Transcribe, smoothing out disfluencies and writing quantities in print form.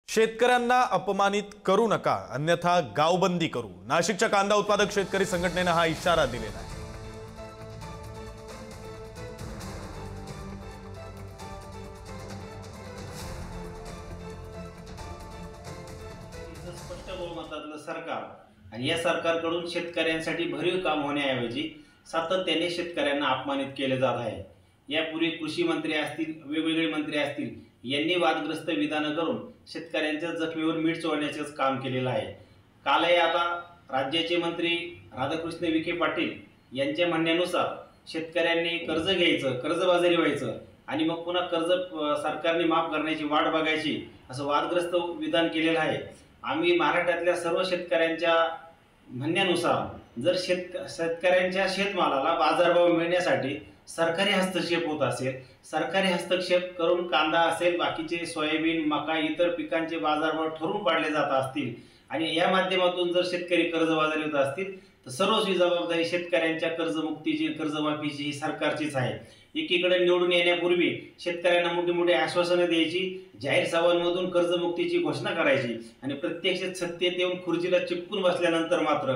शेतकऱ्यांना अपमानित करू नका, अन्यथा गावबंदी करू. नाशिकच्या कांदा उत्पादक शेतकरी संघटनेने हा इशारा दिलेला आहे. स्पष्ट बहुमतातलं सरकार आणि या सरकारकडून शेतकऱ्यांसाठी भरीव काम होण्याऐवजी सातत्याने शेतकऱ्यांना अपमानित केले जात आहे. यापूर्वी कृषी मंत्री असतील, वेगवेगळे मंत्री असतील, यांनी वादग्रस्त विधानं करून शेतकऱ्यांच्या जखमीवर मीठ चोळण्याचे काम केलेलं आहे. कालही आता राज्याचे मंत्री राधाकृष्ण विखे पाटील यांच्या म्हणण्यानुसार शेतकऱ्यांनी कर्ज घ्यायचं, कर्जबाजारी व्हायचं आणि मग पुन्हा कर्ज सरकारने माफ करण्याची वाट बघायची, असं वादग्रस्त विधान केलेलं आहे. आम्ही महाराष्ट्रातल्या सर्व शेतकऱ्यांच्या म्हणण्यानुसार जर शेतकऱ्यांच्या शेतमालाला बाजारभाव मिळण्यासाठी सरकारी हस्तक्षेप होत असेल, सरकारी हस्तक्षेप करून कांदा असेल, बाकीचे सोयाबीन, मका, इतर पिकांचे बाजारभाव ठरवून पाडले जात असतील आणि या माध्यमातून जर शेतकरी कर्जबाजारी होत असतील तर सर्वस्वी जबाबदारी शेतकऱ्यांच्या कर्जमुक्तीची, कर्जमाफीची ही सरकारचीच आहे. एकीकडे निवडून येण्यापूर्वी शेतकऱ्यांना मोठी मोठी आश्वासनं द्यायची, जाहीर सभांमधून कर्जमुक्तीची घोषणा करायची आणि प्रत्यक्षात सत्तेत येऊन खुर्चीला चिपकून बसल्यानंतर मात्र